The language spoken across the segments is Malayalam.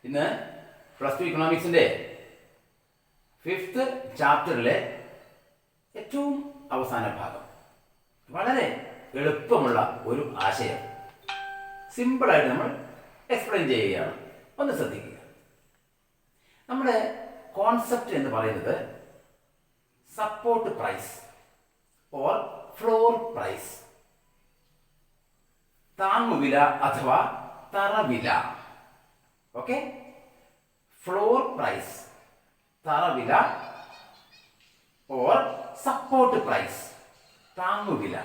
ഇന്ന് +2 ഇക്കണോമിക്സിന്റെ 5th ചാപ്റ്ററിലെ ഏറ്റവും അവസാന ഭാഗം. വളരെ എളുപ്പമുള്ള ഒരു ആശയം സിമ്പിളായിട്ട് നമ്മൾ എക്സ്പ്ലെയിൻ ചെയ്യുകയാണ്. ഒന്ന് ശ്രദ്ധിക്കുക. നമ്മുടെ കോൺസെപ്റ്റ് എന്ന് പറയുന്നത് support price or floor price, താങ്ങുവില അഥവാ തറവില. ഓക്കെ, ഫ്ലോർ പ്രൈസ്, തറവില ഓർ സപ്പോർട്ട് പ്രൈസ്, താങ്ങുവില.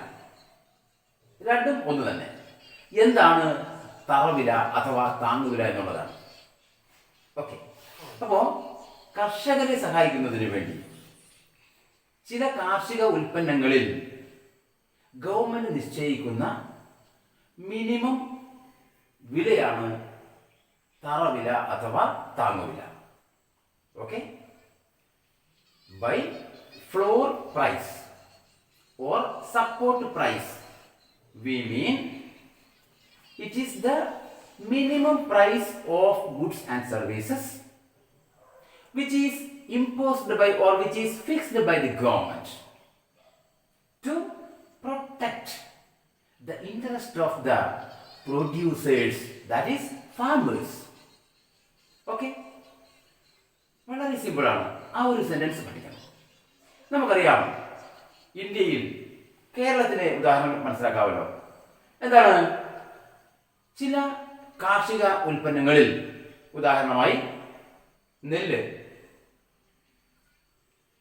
രണ്ടും ഒന്ന് തന്നെ. എന്താണ് തറവില അഥവാ താങ്ങുവില എന്നുള്ളതാണ്. ഓക്കെ, അപ്പോൾ കർഷകരെ സഹായിക്കുന്നതിന് വേണ്ടി ചില കാർഷിക ഉൽപ്പന്നങ്ങളിൽ ഗവൺമെന്റ് നിശ്ചയിക്കുന്ന മിനിമം വിലയാണ് തറവില അഥവാ താങ്ങുവില. Okay, by floor price or support price we mean it is the minimum price of goods and services which is imposed by or which is fixed by the government to protect the interest of the producers, that is farmers. Okay, വളരെ സിമ്പിളാണ്. ആ ഒരു സെന്റൻസ് പഠിക്കണം. നമുക്കറിയാം, ഇന്ത്യയിൽ കേരളത്തിലെ ഉദാഹരണം മനസ്സിലാക്കാമല്ലോ. എന്താണ്? ചില കാർഷിക ഉൽപ്പന്നങ്ങളിൽ ഉദാഹരണമായി നെല്ല്,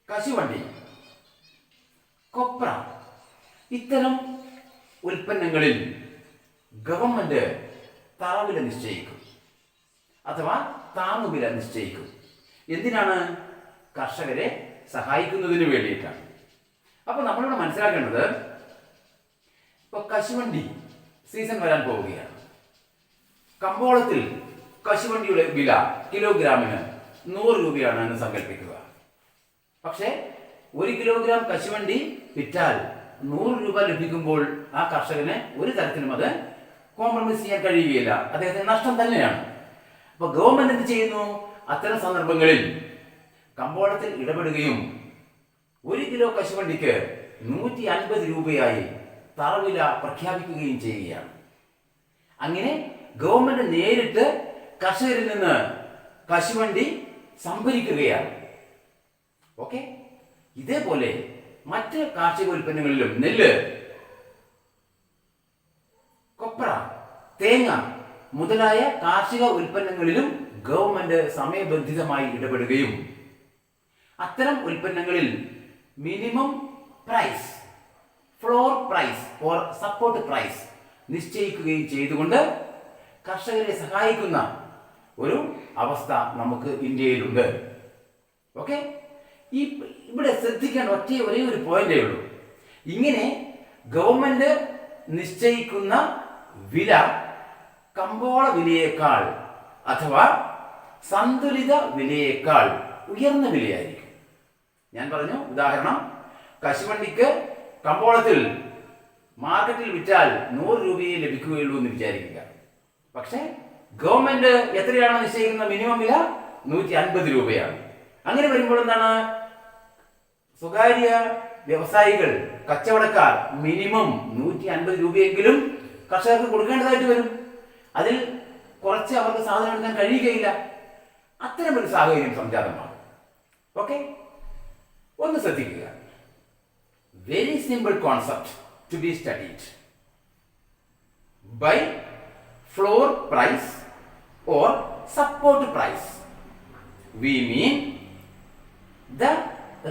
കശുവണ്ടി, കൊപ്ര, ഇത്തരം ഉൽപ്പന്നങ്ങളിൽ ഗവൺമെന്റ് തറവില നിശ്ചയിക്കും അഥവാ താങ്ങുവില നിശ്ചയിക്കും. എന്തിനാണ്? കർഷകരെ സഹായിക്കുന്നതിന് വേണ്ടിയിട്ടാണ്. അപ്പോൾ നമ്മളിവിടെ മനസ്സിലാക്കേണ്ടത്, ഇപ്പോൾ കശുവണ്ടി സീസൺ വരാൻ പോവുകയാണ്. കമ്പോളത്തിൽ കശുവണ്ടിയുടെ വില കിലോഗ്രാമിന് 100 രൂപയാണ് എന്ന് സങ്കല്പിക്കുക. പക്ഷേ 1 കിലോഗ്രാം കശുവണ്ടി വിറ്റാൽ 100 രൂപ ലഭിക്കുമ്പോൾ ആ കർഷകന് ഒരു തരത്തിലും അത് കോംപ്രമൈസ് ചെയ്യാൻ കഴിയുകയില്ല. അദ്ദേഹത്തിന് നഷ്ടം തന്നെയാണ്. അപ്പോൾ ഗവൺമെന്റ് എന്ത് ചെയ്യുന്നു? അത്തരം സന്ദർഭങ്ങളിൽ കമ്പോളത്തിൽ ഇടപെടുകയും 1 കിലോ കശുവണ്ടിക്ക് 150 രൂപയായി തറവില പ്രഖ്യാപിക്കുകയും ചെയ്യുകയാണ്. അങ്ങനെ ഗവൺമെന്റ് നേരിട്ട് കർഷകരിൽ നിന്ന് കശുവണ്ടി സംഭരിക്കുകയാണ്. ഓക്കെ, ഇതേപോലെ മറ്റ് കാർഷിക ഉൽപ്പന്നങ്ങളിലും നെല്ല്, കൊപ്ര, തേങ്ങ മുതലായ കാർഷിക ഉൽപ്പന്നങ്ങളിലും ഗവൺമെന്റ് സമയബന്ധിതമായി ഇടപെടുകയും അത്തരം ഉൽപ്പന്നങ്ങളിൽ minimum price, floor price or support price നിശ്ചയിക്കുകയും ചെയ്തുകൊണ്ട് കർഷകരെ സഹായിക്കുന്ന ഒരു അവസ്ഥ നമുക്ക് ഇന്ത്യയിലുണ്ട്. ഓക്കെ, ഇവിടെ ശ്രദ്ധിക്കേണ്ട ഒരേ ഒരു പോയിന്റേ ഉള്ളൂ. ഇങ്ങനെ ഗവൺമെന്റ് നിശ്ചയിക്കുന്ന വില കമ്പോള വിലയേക്കാൾ അഥവാ സന്തുലിത വിലയേക്കാൾ ഉയർന്ന വിലയായിരിക്കും. ഞാൻ പറഞ്ഞു, ഉദാഹരണം, കശുവണ്ടിക്ക് കമ്പോളത്തിൽ മാർക്കറ്റിൽ വിറ്റാൽ 100 രൂപയെ ലഭിക്കുകയുള്ളൂ എന്ന് വിചാരിക്കുക. പക്ഷേ ഗവൺമെന്റ് എത്രയാണ് നിശ്ചയിക്കുന്ന മിനിമം വില? 150 രൂപയാണ്. അങ്ങനെ വരുമ്പോൾ എന്താണ്? സ്വകാര്യ വ്യവസായികൾ, കച്ചവടക്കാർ മിനിമം 150 രൂപയെങ്കിലും കർഷകർക്ക് കൊടുക്കേണ്ടതായിട്ട് വരും. അതിൽ കുറച്ച് അവർക്ക് സാധനം എടുക്കാൻ കഴിയുകയില്ല. അത്തരമൊരു സാഹചര്യം സംജാതമാണ്. ഓക്കെ, ഒന്ന് ശ്രദ്ധിക്കുക. Very simple concept to be studied. By floor price or support price we mean the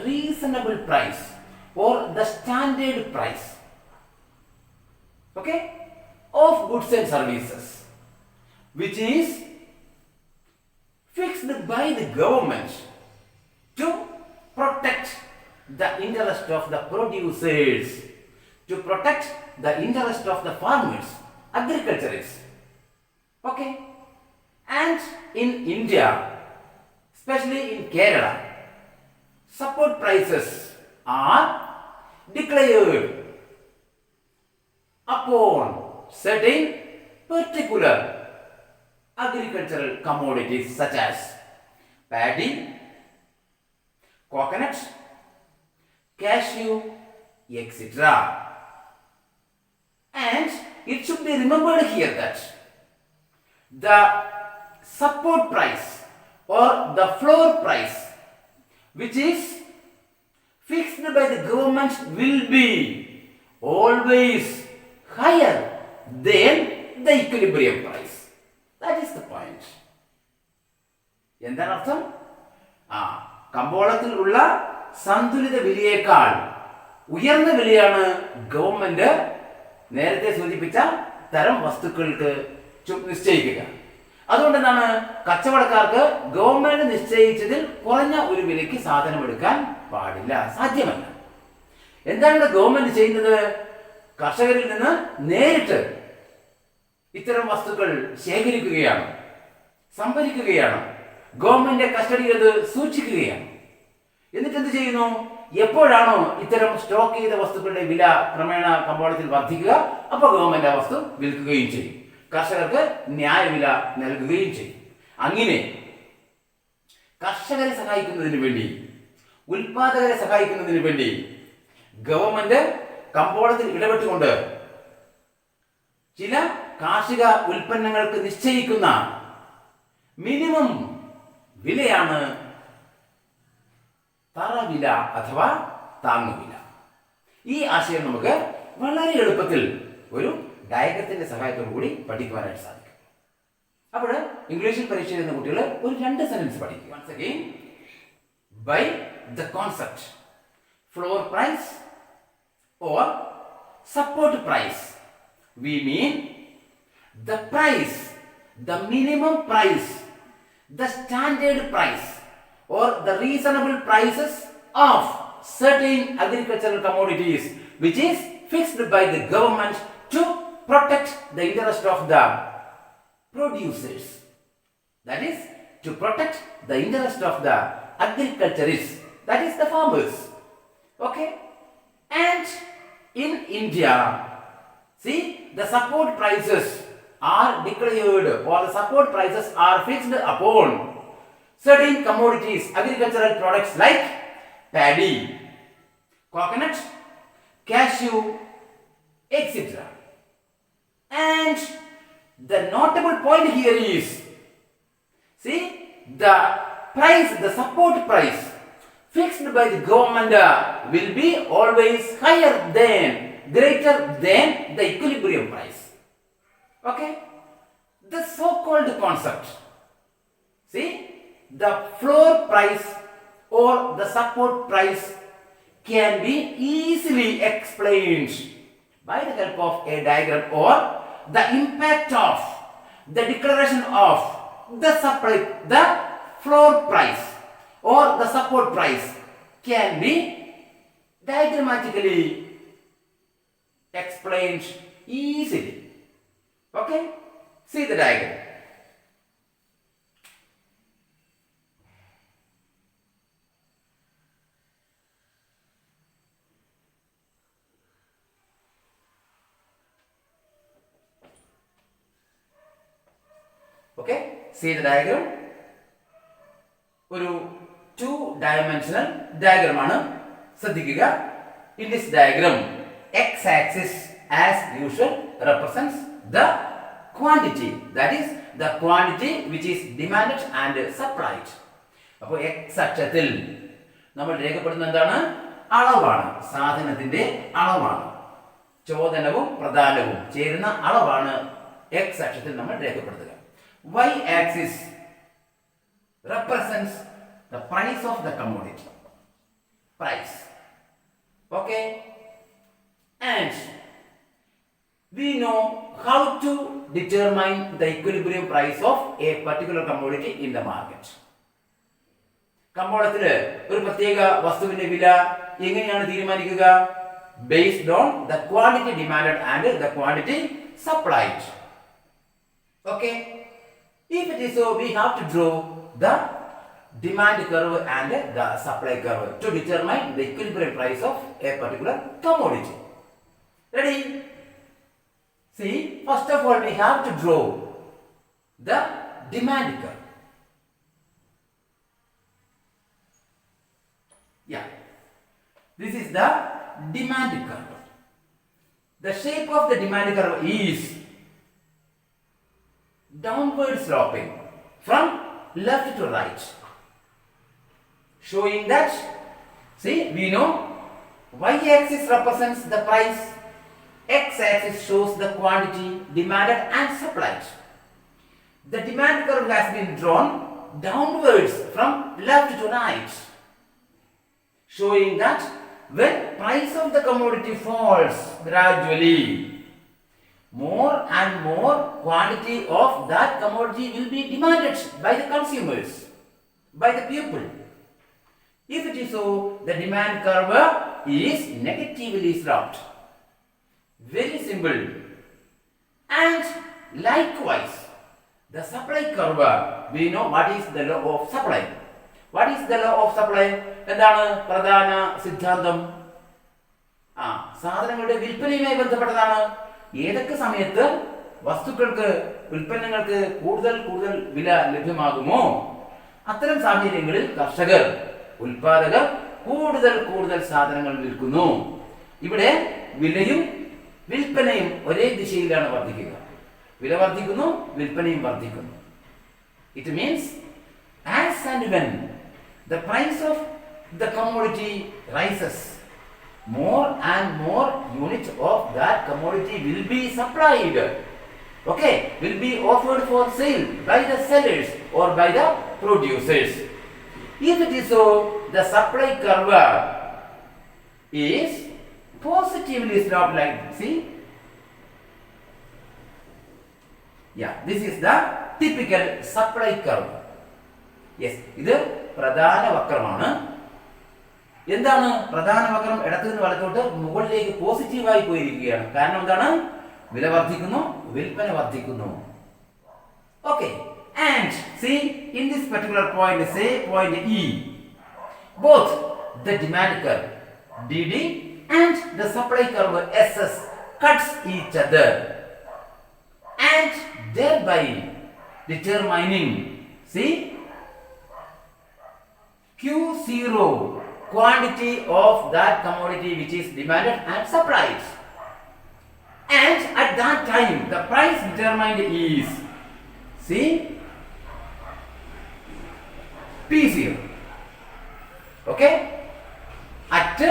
reasonable price or the standard price, okay, of goods and services which is fixed by the government to protect the interest of the producers, to protect the interest of the farmers, agriculturists. Okay, and in India, especially in Kerala, support prices are declared upon certain particular agricultural commodities such as paddy, coconut, cashew, etc. And it should be remembered here that the support price or the floor price which is fixed by the government will be always higher than the equilibrium price. That is the point. എന്താണ് അർത്ഥം? കമ്പോളത്തിൽ ഉള്ള സന്തുലിത വിലയേക്കാൾ ഉയർന്ന വിലയാണ് ഗവൺമെന്റ് നേരത്തെ സൂചിപ്പിച്ച തരം വസ്തുക്കൾക്ക് നിശ്ചയിക്കുക. അതുകൊണ്ട് എന്താണ് കച്ചവടക്കാർക്ക് ഗവൺമെന്റ് നിശ്ചയിച്ചതിൽ കുറഞ്ഞ ഒരു വിലയ്ക്ക് സാധനം എടുക്കാൻ പാടില്ല, സാധ്യമല്ല. എന്താണ് ഗവൺമെന്റ് ചെയ്യുന്നത്? കർഷകരിൽ നിന്ന് നേരിട്ട് ഇത്തരം വസ്തുക്കൾ ശേഖരിക്കുകയാണ്, സംഭരിക്കുകയാണ്, ഗവൺമെന്റ് കസ്റ്റഡിയിൽ അത് സൂക്ഷിക്കുകയാണ്. എന്നിട്ട് എന്ത് ചെയ്യുന്നു? എപ്പോഴാണോ ഇത്തരം സ്റ്റോക്ക് ചെയ്ത വസ്തുക്കളുടെ വില ക്രമേണ കമ്പോളത്തിൽ വർദ്ധിക്കുക, അപ്പോൾ ഗവൺമെന്റ് ആ വസ്തു വിൽക്കുകയും ചെയ്യും, കർഷകർക്ക് ന്യായവില നൽകുകയും ചെയ്യും. അങ്ങനെ കർഷകരെ സഹായിക്കുന്നതിന് വേണ്ടി, ഉൽപാദകരെ സഹായിക്കുന്നതിന് വേണ്ടി ഗവൺമെന്റ് കമ്പോളത്തിൽ ഇടപെട്ടുകൊണ്ട് ചില കാർഷിക ഉൽപ്പന്നങ്ങൾക്ക് നിശ്ചയിക്കുന്ന മിനിമം വിലയാണ് തറവില അഥവാ താങ്ങുവില. ഈ ആശയം നമുക്ക് വളരെ എളുപ്പത്തിൽ ഒരു ഡയഗ്രത്തിന്റെ സഹായത്തോടു കൂടി പഠിക്കുവാനായിട്ട് സാധിക്കും. അപ്പോൾ ഇംഗ്ലീഷിൽ പരീക്ഷ എഴുതുന്ന കുട്ടികൾ ഒരു 2 സെന്റൻസ് പഠിക്കുക. Once again, by the concept floor price or support price, we mean the price, the minimum price, the standard price or the reasonable prices of certain agricultural commodities which is fixed by the government to protect the interest of the producers. That is, to protect the interest of the agriculturists, that is the farmers. Okay? And in India, see, the support prices are declared or the support prices are fixed upon certain commodities, agricultural products like paddy, coconut, cashew, etc. And the notable point here is, see, the price, the support price fixed by the government will be always higher than, greater than the equilibrium price. Okay? The so-called concept, see, the floor price or the support price can be easily explained by the help of a diagram, or the impact of the declaration of the supply, the floor price or the support price can be diagrammatically explained easily. Okay? See the diagram. Okay? See the diagram. ഒരു 2-dimensional diagram ആണ്. ശ്രദ്ധിക്കുക. In this diagram, x-axis as usual represents the quantity, that is the quantity which is demanded and supplied. അപ്പോൾ x അക്ഷത്തിൽ നമ്മൾ രേഖപ്പെടുത്തുന്നത് എന്താണ്? അളവാണ്, സാധനത്തിന്റെ അളവാണ്. ചോദനവും പ്രധാനവും ചേരുന്ന അളവാണ് x അക്ഷത്തിൽ നമ്മൾ രേഖപ്പെടുത്തുക. Y-axis represents the price of the commodity. Price. Okay? And we know how to determine the equilibrium price of a particular commodity in the market. കമ്പോളത്തിൽ ഒരു പ്രത്യേക വസ്തുവിന്റെ വില എങ്ങനെയാണ് തീരുമാനിക്കുക? Based on the quantity demanded and the quantity supplied. Okay? If it is so, we have to draw the demand curve and the supply curve to determine the equilibrium price of a particular commodity. Ready? See, first of all, we have to draw the demand curve. Yeah, this is the demand curve. The shape of the demand curve is downward sloping from left to right, showing that, see, we know y-axis represents the price, x-axis shows the quantity demanded and supplied. The demand curve has been drawn downwards from left to right, showing that when price of the commodity falls gradually, more and more quantity of that commodity will be demanded by the consumers, by the people. If it is so, the demand curve is negatively sloped. Very simple. And likewise, the supply curve, we know what is the law of supply. What is the law of supply? എന്താണ് പ്രധാന സിദ്ധാന്തം? സാധനങ്ങളുടെ വിൽപ്പനയുമായി ബന്ധപ്പെട്ടതാണ്. ഏതൊക്കെ സമയത്ത് വസ്തുക്കൾക്ക്, ഉൽപ്പന്നങ്ങൾക്ക് കൂടുതൽ കൂടുതൽ വില ലഭ്യമാകുമോ അത്തരം സാഹചര്യങ്ങളിൽ കർഷകർ, ഉൽപാദകർ കൂടുതൽ കൂടുതൽ സാധനങ്ങൾ വിൽക്കുന്നു. ഇവിടെ വിലയും വിൽപ്പനയും ഒരേ ദിശയിലാണ് വർദ്ധിക്കുക. വില വർദ്ധിക്കുന്നു, വിൽപ്പനയും വർദ്ധിക്കുന്നു. It means as and when the price of the commodity rises, more and more units of that commodity will be supplied, okay, will be offered for sale by the sellers or by the producers. If it is so, the supply curve is positively sloped like this. See, yeah, this is the typical supply curve. Yes, ഇത് പ്രധാന വക്രമാണ്. എന്താണ് പ്രധാന വക്രം? ഇടത്തു നിന്ന് വലത്തോട്ട് മുകളിലേക്ക് പോസിറ്റീവായി പോയിരിക്കുകയാണ്. കാരണം എന്താണ്? വില വർദ്ധിക്കുന്നു, വിൽപ്പന വർദ്ധിക്കുന്നു. Okay, and see, in this particular point, say point E, both the demand curve DD and the supply curve SS cuts each other, and thereby determining, see, Q0, quantity of that commodity which is demanded and supplied. And at that time, the price determined is, see, P0. Okay? At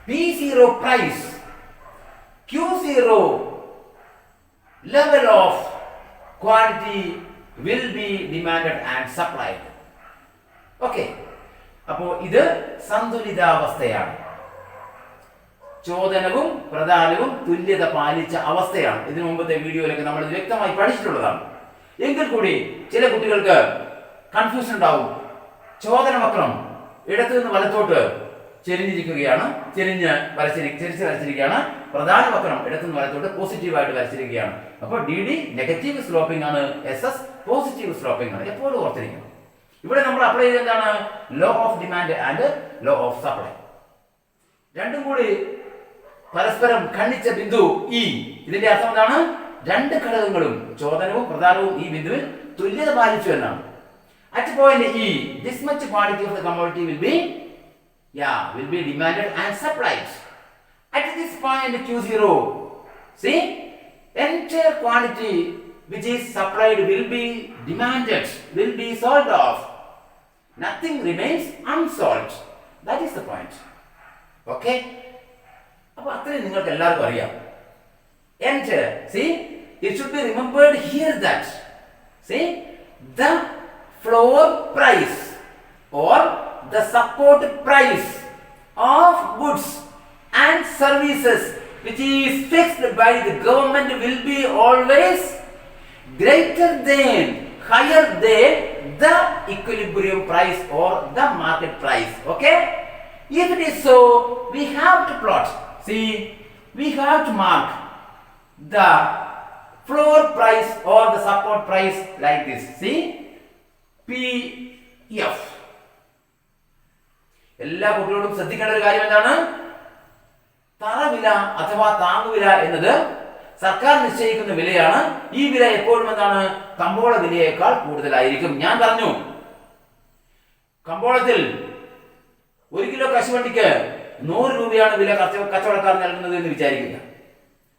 P0 price, Q0 level of quantity will be demanded and supplied. Okay. അപ്പോൾ ഇത് സന്തുലിതാവസ്ഥയാണ്. ചോദനവും പ്രദാനവും തുല്യത പാലിച്ച അവസ്ഥയാണ്. ഇതിനു മുമ്പത്തെ വീഡിയോയിലൊക്കെ നമ്മൾ ഇത് വ്യക്തമായി പഠിച്ചിട്ടുള്ളതാണ്. എങ്കിൽ കൂടി ചില കുട്ടികൾക്ക് കൺഫ്യൂഷൻ ഉണ്ടാവും. ചോദന വക്രം ഇടത്തു നിന്ന് വലത്തോട്ട് ചെരിഞ്ഞിരിക്കുകയാണ്, ചെരിച്ച് വരച്ചിരിക്കുകയാണ്. പ്രധാന വക്രം ഇടത്തു നിന്ന് വലത്തോട്ട് പോസിറ്റീവായിട്ട് വരച്ചിരിക്കുകയാണ്. അപ്പോൾ ഡി ഡി നെഗറ്റീവ് സ്ലോപ്പിംഗ് ആണ്, എസ് എസ് പോസിറ്റീവ് സ്ലോപ്പിംഗ് ആണ്. എപ്പോഴും ഓർത്തിരിക്കണം. ഇവിടെ നമ്മൾ അപ്ലൈ ചെയ്ത് എന്താണ്? Law of demand and law of supply. രണ്ടും കൂടി പരസ്പരം ഖണ്ഡിച്ച ബിന്ദു ഇ. ഇതിന്റെ അർത്ഥം എന്താണ്? രണ്ട് ഘടകങ്ങളും, ചോദനവും പ്രധാനവും ഈ ബിന്ദുവിൽ തുല്യത പാലിച്ചു എന്നാണ്. At point E, this much quantity of the commodity will be demanded and supplied. At this point Q0, see, entire quantity which is supplied will be demanded, will be sold off. Nothing remains unsold. That is the point. Okay? അപ്പോൾ അത്രയും നിങ്ങൾക്ക് എല്ലാവർക്കും അറിയാം. And see, it should be remembered here that, see, the floor price or the support price of goods and services which is fixed by the government will be always greater than, higher than the equilibrium price or the market price. Okay? If it is so, we have to plot. See, we have to mark the floor price or the support price like this. See, PF. എല്ലാ കുട്ടികളോടും ശ്രദ്ധിക്കേണ്ട ഒരു കാര്യം എന്താണ്? തറവില അഥവാ താങ്ങുവില എന്നത് സർക്കാർ നിശ്ചയിക്കുന്ന വിലയാണ്. ഈ വില എപ്പോഴും എന്താണ്? കമ്പോള വിലയേക്കാൾ കൂടുതലായിരിക്കും. ഞാൻ പറഞ്ഞു, കമ്പോളത്തിൽ 1 കിലോ കശുവണ്ടിക്ക് 100 രൂപയാണ് വില കച്ചവടക്കാർ നൽകുന്നത് എന്ന് വിചാരിക്കുക.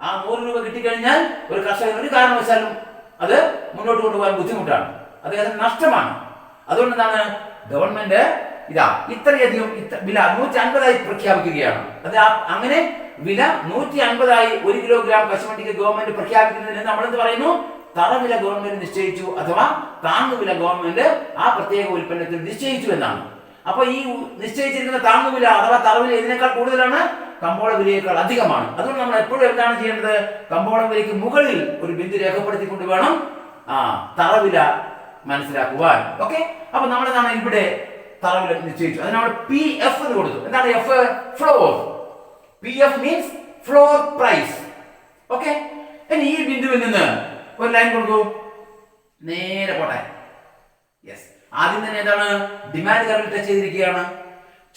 ആ 100 രൂപ കിട്ടിക്കഴിഞ്ഞാൽ ഒരു കർഷകന് ഒരു കാരണവശാലും അത് മുന്നോട്ട് കൊണ്ടുപോകാൻ ബുദ്ധിമുട്ടാണ്, അദ്ദേഹത്തിന് നഷ്ടമാണ്. അതുകൊണ്ട് എന്താണ് ഗവൺമെന്റ് ഇത്രയധികം വില 150 പ്രഖ്യാപിക്കുകയാണ്. അത് അങ്ങനെ വില 150 1 കിലോഗ്രാം കശുവണ്ടിക്ക് ഗവൺമെന്റ് പ്രഖ്യാപിക്കുന്നതിന് നമ്മൾ എന്ത് പറയുന്നു? തറവില ഗവൺമെന്റ് നിശ്ചയിച്ചു, അഥവാ താങ്ങുവില ഗവൺമെന്റ് ആ പ്രത്യേക ഉൽപ്പന്നത്തിൽ നിശ്ചയിച്ചു എന്നാണ്. അപ്പൊ ഈ നിശ്ചയിച്ചിരിക്കുന്ന താങ്ങുവില അഥവാ തറവില ഇതിനേക്കാൾ കൂടുതലാണ്, കമ്പോള വിലയേക്കാൾ അധികമാണ്. അതുകൊണ്ട് നമ്മൾ എപ്പോഴും എന്താണ് ചെയ്യേണ്ടത്? കമ്പോള വിലയ്ക്ക് മുകളിൽ ഒരു ബിന്ദു രേഖപ്പെടുത്തിക്കൊണ്ട് വേണം തറവില മനസ്സിലാക്കുവാൻ. ഓക്കെ, അപ്പൊ നമ്മൾ എന്താണ് ഇവിടെ തറവില നിശ്ചയിച്ചു, അതിനാണ് PF എന്ന് കൊടുത്തു. എന്താണ് F? Floor. PF means floor price. Okay, ഇനി ഈ ബിന്ദുവിൽ നിന്ന് ഒരു ലൈൻ കൊടുക്കൂ, നേരെ പോട്ടെ. യെസ്, ആദ്യം തന്നെ എന്താണ്? ഡിമാൻഡ് കർവിൽ ടച്ച് ചെയ്തിരിക്കുകയാണ്,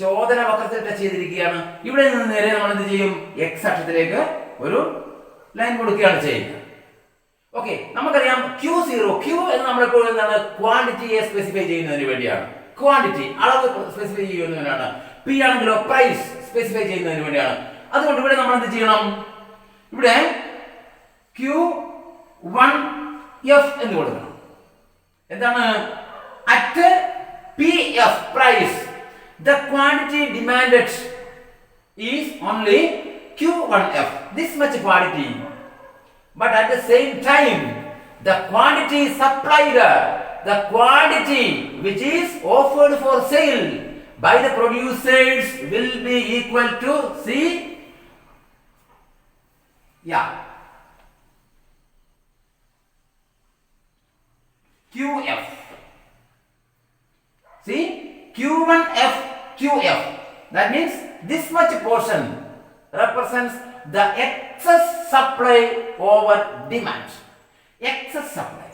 ചോദന വക്രത്തിൽ ടച്ച് ചെയ്തിരിക്കുകയാണ്. ഇവിടെ നിന്ന് നേരെ നമ്മൾ എന്ത് ചെയ്യും? X അക്ഷത്തിലേക്ക് ഒരു ലൈൻ കൊടുക്കുകയാണ് ചെയ്യുക. ഓക്കെ, നമുക്കറിയാം Q0, Q എന്ന് നമ്മളെപ്പോഴും എന്താണ്? ക്വാണ്ടിറ്റിയെ സ്പെസിഫൈ ചെയ്യുന്നതിന് വേണ്ടിയാണ്. ക്വാണ്ടിറ്റി അളവ് സ്പെസിഫൈ ചെയ്യുന്നതിനാണ്. P ആണെങ്കിലോ പ്രൈസ് സ്പെസിഫൈ ചെയ്യുന്നതിന് വേണ്ടിയാണ്. അതുകൊണ്ട് ഇവിടെ നമ്മൾ എന്ത് ചെയ്യണം? ഇവിടെ Q1F എന്ന് കൊടുക്കണം. എന്താണ്? At PF price the quantity demanded is only Q1F, this much quantity, but at the same time the quantity supplied, the quantity which is offered for sale by the producers will be equal to QF. See, Q1F QF, that means this much portion represents the excess supply over demand. Excess supply.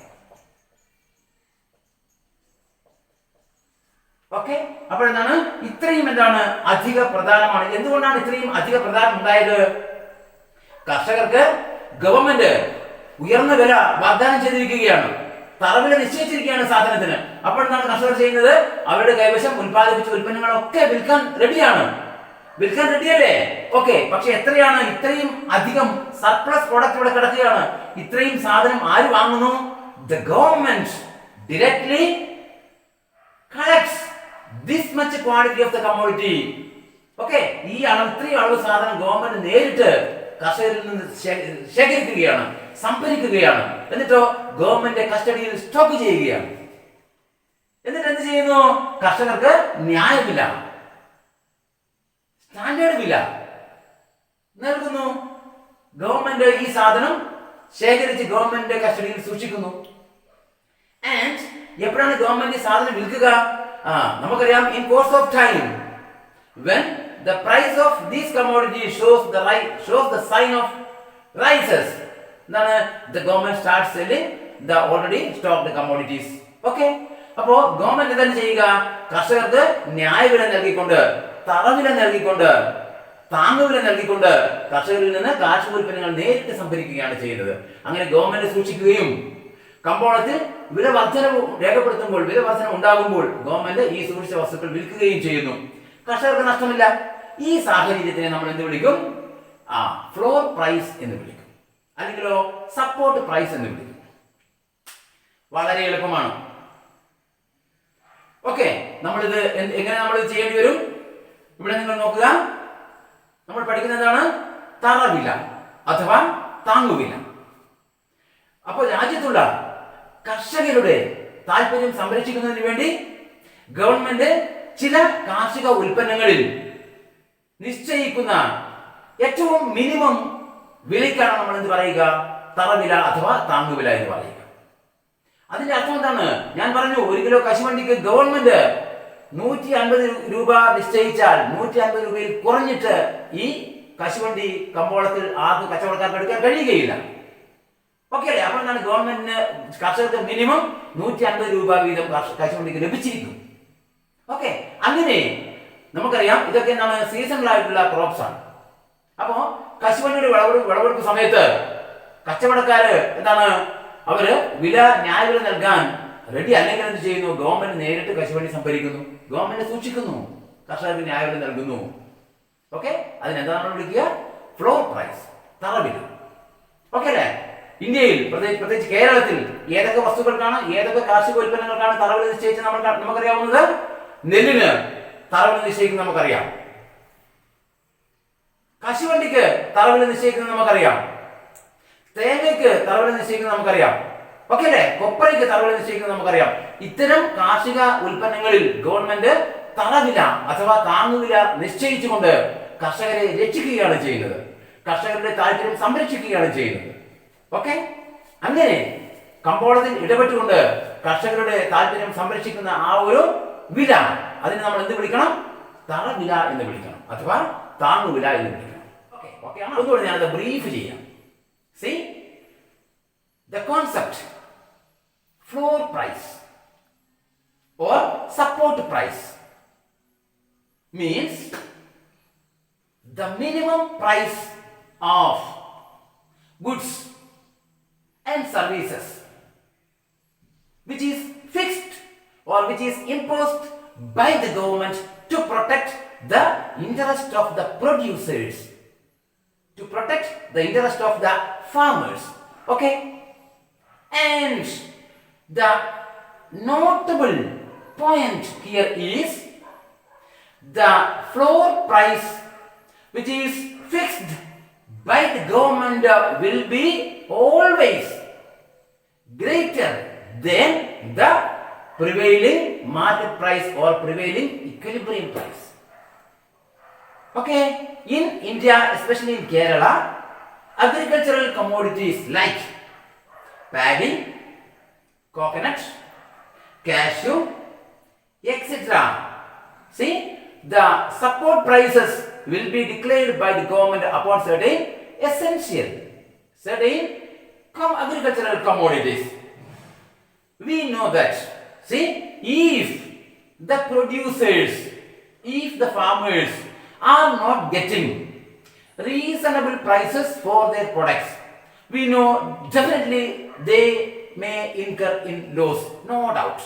Okay, അപ്പോൾ എന്താണ്? ഇത്രയും എന്താണ്? അധിക പ്രധാനമാണ്. എന്തുകൊണ്ടാണ് ഇത്രയും അധിക പ്രധാനം ഉണ്ടായത്? കർഷകർക്ക് ഗവൺമെന്റ് ഉയർന്ന വില വാഗ്ദാനം ചെയ്തിരിക്കുകയാണ്, തറവില നിശ്ചയിച്ചിരിക്കുകയാണ് സാധനത്തിന്. അപ്പോൾ എന്താണ് കർഷകർ ചെയ്യുന്നത്? അവരുടെ കൈവശം ഉൽപ്പാദിപ്പിച്ച ഉൽപ്പന്നങ്ങളൊക്കെ വിൽക്കാൻ റെഡിയാണ്. വിൽക്കാൻ റെഡിയല്ലേ? ഓക്കെ, പക്ഷെ എത്രയാണ്? ഇത്രയും അധികം സർപ്ലസ് പ്രോഡക്റ്റ് ഇവിടെ കിടക്കുകയാണ്. ഇത്രയും സാധനം ആര് വാങ്ങുന്നു? The government directly collects this much quantity of the commodity. Okay, ഈ ഇത്രയും അളവ് സാധനം ഗവൺമെന്റ് നേരിട്ട് കർഷകരിൽ നിന്ന് ശേഖരിക്കുകയാണ്, സംഭരിക്കുകയാണ്. എന്നിട്ടോ ഗവൺമെന്റ് കസ്റ്റഡിയിൽ സ്റ്റോക്ക് ചെയ്യുകയാണ്. എന്നിട്ട് എന്ത് ചെയ്യുന്നു? കർഷകർക്ക് ന്യായവില, സ്റ്റാൻഡേർഡ് വില നൽകുന്നു. ഗവൺമെന്റ് ഈ സാധനം ശേഖരിച്ച് ഗവൺമെന്റ് കസ്റ്റഡിയിൽ സൂക്ഷിക്കുന്നു. ആൻഡ് എപ്പോഴാണ് ഗവൺമെന്റ് സാധനം വിൽക്കുക? നമുക്കറിയാം, in course of time when the price of these commodities shows the sign of rises, then the government starts selling the already stocked commodities. Okay, അപ്പോ ഗവൺമെന്റ് എന്താണ് ചെയ്യുക? കർഷകർക്ക് ന്യായവില നൽകിക്കൊണ്ട്, തറവില നൽകിക്കൊണ്ട്, താങ്ങുവില നൽകിക്കൊണ്ട് കർഷകരിൽ നിന്ന് കാർഷിക ഉൽപ്പന്നങ്ങൾ നേരിട്ട് സംഭരിക്കുകയാണ് ചെയ്യുന്നത്. അങ്ങനെ ഗവൺമെന്റ് സൂക്ഷിക്കുകയും കമ്പോളത്തിൽ വില വർധനവ് രേഖപ്പെടുത്തുമ്പോൾ, വില വർധന ഉണ്ടാകുമ്പോൾ ഗവൺമെന്റ് ഈ സൂക്ഷിച്ച വസ്തുക്കൾ വിൽക്കുകയും ചെയ്യുന്നു. കർഷകർക്ക് നഷ്ടമില്ല. ഈ സാഹചര്യത്തിനെ നമ്മൾ എന്ത് വിളിക്കും? ഫ്ലോർ പ്രൈസ് എന്ന് വിളിക്കും, അല്ലെങ്കിലോ സപ്പോർട്ട് പ്രൈസ് എന്ന് വിളിക്കും. വളരെ എളുപ്പമാണ്. ഓക്കെ, നമ്മളിത് എങ്ങനെ നമ്മളിത് ചെയ്യേണ്ടി വരും? ഇവിടെ നിങ്ങൾ നോക്കുക, നമ്മൾ പഠിക്കുന്നത് എന്താണ്? തറവില അഥവാ താങ്ങുവില. അപ്പോൾ രാജ്യത്തുള്ള കർഷകരുടെ താല്പര്യം സംരക്ഷിക്കുന്നതിന് വേണ്ടി ഗവൺമെന്റ് ചില കാർഷിക ഉൽപ്പന്നങ്ങളിൽ നിശ്ചയിക്കുന്ന ഏറ്റവും മിനിമം വിലയ്ക്കാണ് നമ്മൾ എന്ത് പറയുക? തറവില അഥവാ താങ്ങുവില എന്ന് പറയുക. അതിന്റെ അർത്ഥം എന്താണ്? ഞാൻ പറഞ്ഞു, 1 കിലോ കശുവണ്ടിക്ക് ഗവൺമെന്റ് 150 രൂപ നിശ്ചയിച്ചാൽ 150 രൂപയിൽ കുറഞ്ഞിട്ട് ഈ കശുവണ്ടി കമ്പോളത്തിൽ ആർക്കും കച്ചവടക്കാർക്ക് എടുക്കാൻ കഴിയുകയില്ല. ഓക്കെ അല്ലേ? അപ്പോൾ എന്താണ്? ഗവൺമെന്റിന് കർഷകർക്ക് മിനിമം 150 രൂപ വീതം കശുവണ്ടിക്ക് ലഭിച്ചിരിക്കും. ഓക്കെ, അങ്ങനെ നമുക്കറിയാം ഇതൊക്കെ എന്താണ്? സീസണൽ ആയിട്ടുള്ള ക്രോപ്സ് ആണ്. അപ്പോ കശുവണ്ടിയുടെ വിളവെടുപ്പ് സമയത്ത് കച്ചവടക്കാര് എന്താണ്, അവര് ന്യായവില നൽകാൻ റെഡി അല്ലെങ്കിൽ എന്ത് ചെയ്യുന്നു? ഗവൺമെന്റ് നേരിട്ട് കശുവണ്ടി സംഭരിക്കുന്നു, ഗവൺമെന്റ് സൂക്ഷിക്കുന്നു, കർഷകർക്ക് ന്യായവില നൽകുന്നു. ഓക്കെ, അതിനെന്താണ് വിളിക്കുക? Floor price, തറവില. ഓക്കെ അല്ലേ? ഇന്ത്യയിൽ പ്രത്യേകിച്ച് കേരളത്തിൽ ഏതൊക്കെ വസ്തുക്കൾക്കാണ്, ഏതൊക്കെ കാർഷിക ഉൽപ്പന്നങ്ങൾക്കാണ് തറവില നിശ്ചയിച്ച് നമുക്കറിയാവുന്നത്? നെല്ലിന് തറവില നിശ്ചയിക്കുന്നത് നമുക്കറിയാം, കശുവണ്ടിക്ക് തറവില നിശ്ചയിക്കുന്നത് നമുക്കറിയാം, തേങ്ങയ്ക്ക് തറവില നിശ്ചയിക്കുന്നത് നമുക്കറിയാം. ഓക്കെ അല്ലേ? കൊപ്രയ്ക്ക് തറവില നിശ്ചയിക്കുന്നത് നമുക്കറിയാം. ഇത്തരം കാർഷിക ഉൽപ്പന്നങ്ങളിൽ ഗവൺമെന്റ് തറവില അഥവാ താങ്ങുവില നിശ്ചയിച്ചുകൊണ്ട് കർഷകരെ രക്ഷിക്കുകയാണ് ചെയ്യുന്നത്, കർഷകരുടെ താല്പര്യം സംരക്ഷിക്കുകയാണ് ചെയ്യുന്നത്. ഓക്കെ, അങ്ങനെ കമ്പോളത്തിൽ ഇടപെട്ടുകൊണ്ട് കർഷകരുടെ താല്പര്യം സംരക്ഷിക്കുന്ന ആ ഒരു വില, അതിന് നമ്മൾ എന്ത് വിളിക്കണം? തറവില എന്ന് വിളിക്കണം, അഥവാ താങ്ങുവില എന്ന് വിളിക്കണം. ഓക്കെ, അതുകൊണ്ട് ഞാനത് ബ്രീഫ് ചെയ്യാം. See, the concept floor price or support price means the minimum price of goods and services which is fixed or which is imposed by the government to protect the interest of the producers, to protect the interest of the farmers. Okay, and the notable point here is the floor price which is fixed by the government will be always greater than the prevailing market price or prevailing equilibrium price. Okay, in India, especially in Kerala, agricultural commodities like paddy, coconut, cashew, etc. See, the support prices will be declared by the government upon certain agricultural commodities. We know that. See, if the producers, if the farmers are not getting reasonable prices for their products, we know definitely they may incur in loss, no doubt.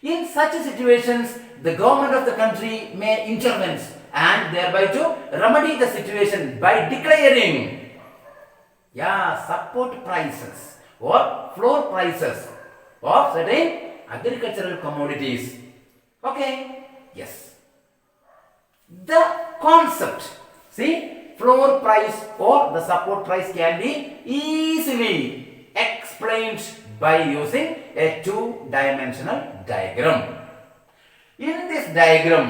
In such situations, the government of the country may intervene and thereby to remedy the situation by declaring support prices or floor prices of certain agricultural commodities. Okay, yes. The concept, see, floor price or the support price can be easily explained by using a two-dimensional diagram. In this diagram,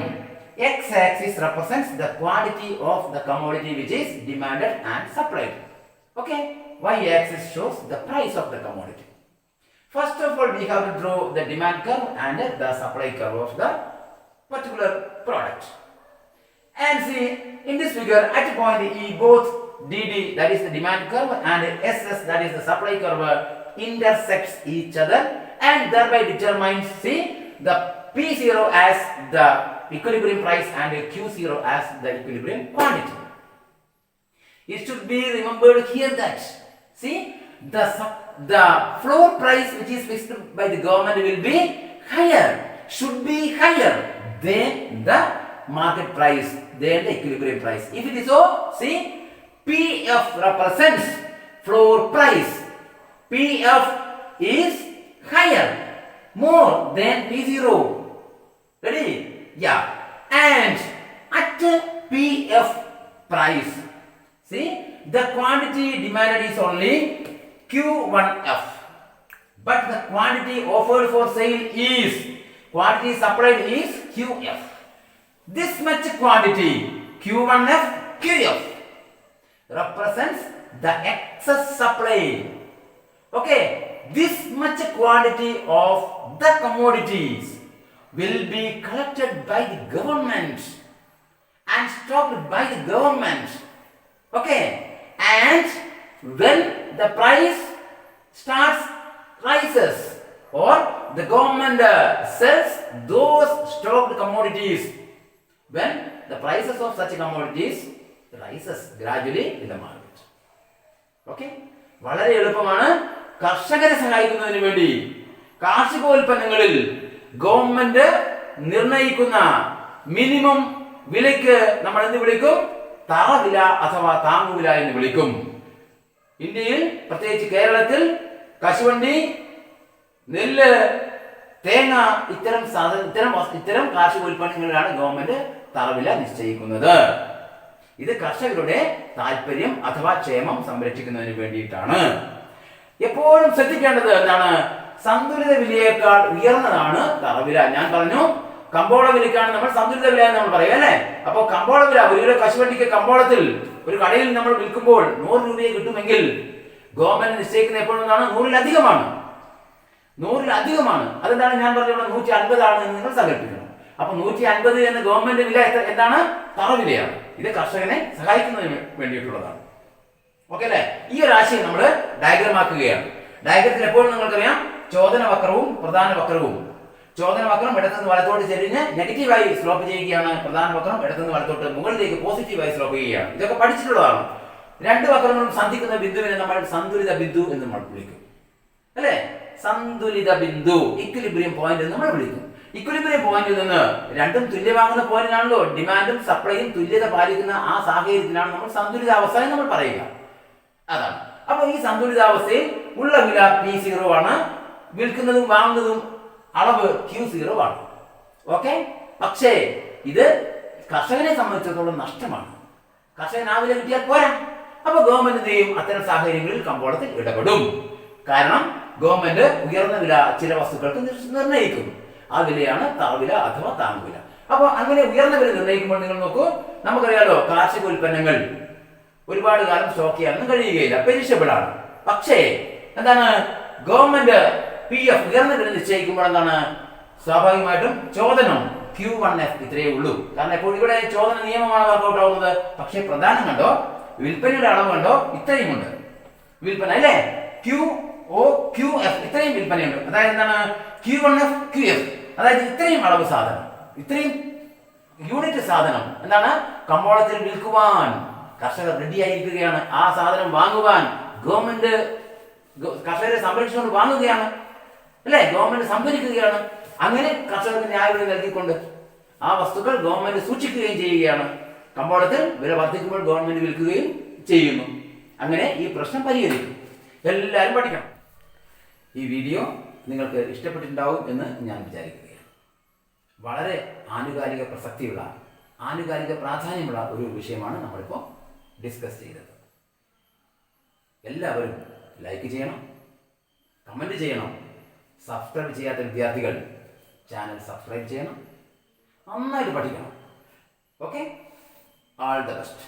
x-axis represents the quantity of the commodity which is demanded and supplied. Okay, y-axis shows the price of the commodity. First of all, we have to draw the demand curve and the supply curve of the particular product. And see, in this figure, at point E, both DD, that is the demand curve, and SS, that is the supply curve, intersects each other and thereby determines, see, the P0 as the equilibrium price and Q0 as the equilibrium quantity. It should be remembered here that, see, the floor price which is fixed by the government will be higher, should be higher than the market price, than the equilibrium price. If it is so, see, PF represents floor price. PF is higher, more than P0. Ready? Yeah. And at PF price, see, the quantity demanded is only Q1F. But the quantity offered for sale is, quantity supplied is QF. This much quantity, Q1F, QF, represents the excess supply. Okay, this much quantity of the commodities will be collected by the government and stocked by the government. Okay, and when the price starts rises or the government sells those stocked commodities, when the prices of such commodities rises gradually in the market. Okay, വളരെ എളുപ്പമാണ്. കർഷകരെ സഹായിക്കുന്നതിന് വേണ്ടി കാർഷികോൽപ്പന്നങ്ങളിൽ ഗവൺമെന്റ് നിർണയിക്കുന്ന മിനിമം വിലയ്ക്ക് നമ്മൾ എന്ത് വിളിക്കും? തറവില അഥവാ താങ്ങുവില എന്ന് വിളിക്കും. ഇന്ത്യയിൽ പ്രത്യേകിച്ച് കേരളത്തിൽ കശുവണ്ടി, നെല്ല്, തേങ്ങ ഇത്തരം കാർഷികോൽപ്പന്നങ്ങളിലാണ് ഗവൺമെന്റ് തറവില നിശ്ചയിക്കുന്നത്. ഇത് കർഷകരുടെ താല്പര്യം അഥവാ ക്ഷേമം സംരക്ഷിക്കുന്നതിന് വേണ്ടിയിട്ടാണ്. എപ്പോഴും ശ്രദ്ധിക്കേണ്ടത് എന്താണ്? സന്തുലിത വിലയേക്കാൾ ഉയർന്നതാണ് തറവില. ഞാൻ പറഞ്ഞു കമ്പോള വിലക്കാണ് നമ്മൾ സന്തുലിത വില എന്ന് നമ്മൾ പറയും അല്ലേ? അപ്പോൾ കമ്പോള വില, ഒരു കിലോ കശുവണ്ടിക്ക് കമ്പോളത്തിൽ ഒരു കടയിൽ നമ്മൾ വിൽക്കുമ്പോൾ 100 രൂപയെ കിട്ടുമെങ്കിൽ ഗവൺമെന്റ് നിശ്ചയിക്കുന്ന എപ്പോഴും എന്താണ്? 100-ലധികമാണ്. 100-ലധികമാണ്. അതെന്താണ് ഞാൻ പറഞ്ഞത്? 150 ആണ് എന്ന് നിങ്ങൾ സങ്കല്പിക്കണം. അപ്പൊ 150 എന്ന ഗവൺമെന്റ് വില എന്താണ്? തറവിലയാണ്. ഇത് കർഷകനെ സഹായിക്കുന്നതിന് വേണ്ടിയിട്ടുള്ളതാണ്. ഓക്കെ അല്ലേ? ഈ ഒരു ആശയം നമ്മൾ ഡയഗ്രം ആക്കുകയാണ്. ഡയഗ്രത്തിൽ എപ്പോഴും നിങ്ങൾക്കറിയാം ചോദന വക്രവും പ്രധാന വക്രവും. ചോദന വക്രം ഇടത്തുനിന്ന് വലത്തോട്ട് ചെരിഞ്ഞ് നെഗറ്റീവായി സ്ലോപ്പ് ചെയ്യുകയാണ്. പ്രധാന വക്രം ഇടത്തുനിന്ന് വലത്തോട്ട് മുകളിലേക്ക് പോസിറ്റീവായി സ്ലോപ്പ് ചെയ്യുകയാണ്. ഇതൊക്കെ പഠിച്ചിട്ടുള്ളതാണ്. രണ്ട് വക്രങ്ങളും സന്ധിക്കുന്ന ബിന്ദുവിനെ നമ്മൾ സന്തുലിത ബിന്ദു എന്ന് നമ്മൾ വിളിക്കും അല്ലേ? സന്തുലിത ബിന്ദു, ഇക്വിലിബ്രിയം പോയിന്റ് എന്ന് നമ്മൾ വിളിക്കും. ഇക്വിലിബ്രിയം പോയിന്റിൽ നിന്ന് രണ്ടും തുല്യമാകുന്ന പോയിന്റിനാണല്ലോ ഡിമാൻഡും സപ്ലൈയും തുല്യത പാലിക്കുന്ന ആ സാഹചര്യത്തിലാണ് നമ്മൾ സന്തുലിതാവസ്ഥ എന്ന് നമ്മൾ പറയുക. അതാണ്. അപ്പൊ ഈ സന്തുലിതാവസ്ഥയിൽ ഉള്ള വില P0 ആണ്, വിൽക്കുന്നതും വാങ്ങുന്നതും അളവ് Q0 ആണ്. ഓക്കെ. പക്ഷേ ഇത് കർഷകനെ സംബന്ധിച്ചിടത്തോളം നഷ്ടമാണ്. കർഷകൻ ആ വില കിട്ടിയാൽ പോരാ. അപ്പൊ ഗവൺമെന്റ് എന്ത് ചെയ്യും? അത്തരം സാഹചര്യങ്ങളിൽ കമ്പോളത്തിൽ ഇടപെടും. കാരണം ഗവൺമെന്റ് ഉയർന്ന വില ചില വസ്തുക്കൾക്ക് നിർണ്ണയിക്കും. ആ വിലയാണ് തറവില അഥവാ താങ്ങുവില. അപ്പൊ അങ്ങനെ ഉയർന്ന വില നിർണ്ണയിക്കുമ്പോൾ നിങ്ങൾ നോക്കൂ, നമുക്കറിയാലോ കാർഷിക ഉൽപ്പന്നങ്ങൾ ഒരുപാട് കാലം സ്റ്റോക്ക് ചെയ്യാനൊന്നും കഴിയുകയില്ല, പെരിഷബിൾ ആണ്. പക്ഷേ എന്താണ്? ഗവൺമെന്റ് PF ഉയർന്ന വില നിശ്ചയിക്കുമ്പോൾ എന്താണ്? സ്വാഭാവികമായിട്ടും ചോദനം Q1F ഇത്രയേ ഉള്ളൂ. കാരണം എപ്പോഴും ഇവിടെ ചോദന നിയമമാണ് വർക്കൗട്ട് ആവുന്നത്. പക്ഷേ പ്രധാനം കണ്ടോ, വിൽപ്പനയുടെ അളവ് കണ്ടോ, ഇത്രയും ഉണ്ട് വിൽപ്പന അല്ലേ? QOQF ഇത്രയും വിൽപ്പനയുണ്ട്. അതായത് എന്താണ്? Q1F QF, അതായത് ഇത്രയും അളവ് സാധനം, ഇത്രയും യൂണിറ്റ് സാധനം എന്താണ്? കമ്പോളത്തിൽ വിൽക്കുവാൻ കർഷകർ റെഡി ആയിരിക്കുകയാണ്. ആ സാധനം വാങ്ങുവാൻ ഗവൺമെന്റ് കർഷകരെ സംരക്ഷിച്ചുകൊണ്ട് വാങ്ങുകയാണ് അല്ലേ? ഗവൺമെന്റ് സംഭരിക്കുകയാണ്. അങ്ങനെ കർഷകർക്ക് ന്യായവില നൽകിക്കൊണ്ട് ആ വസ്തുക്കൾ ഗവൺമെന്റ് സൂക്ഷിക്കുകയും ചെയ്യുകയാണ്. കമ്പോളത്തിൽ വില വർദ്ധിക്കുമ്പോൾ ഗവൺമെന്റ് വിൽക്കുകയും ചെയ്യുന്നു. അങ്ങനെ ഈ പ്രശ്നം പരിഹരിക്കും. എല്ലാവരും പഠിക്കണം. ഈ വീഡിയോ നിങ്ങൾക്ക് ഇഷ്ടപ്പെട്ടിട്ടുണ്ടാവും എന്ന് ഞാൻ വിചാരിക്കുകയാണ്. വളരെ ആനുകാലിക പ്രസക്തിയുള്ള, ആനുകാലിക പ്രാധാന്യമുള്ള ഒരു വിഷയമാണ് നമ്മളിപ്പോൾ ഡിസ്കസ് ചെയ്തത്. എല്ലാവരും ലൈക്ക് ചെയ്യണം, കമൻറ്റ് ചെയ്യണം. സബ്സ്ക്രൈബ് ചെയ്യാത്ത വിദ്യാർത്ഥികൾ ചാനൽ സബ്സ്ക്രൈബ് ചെയ്യണം. നന്നായിട്ട് പഠിക്കണം. Okay, all the best.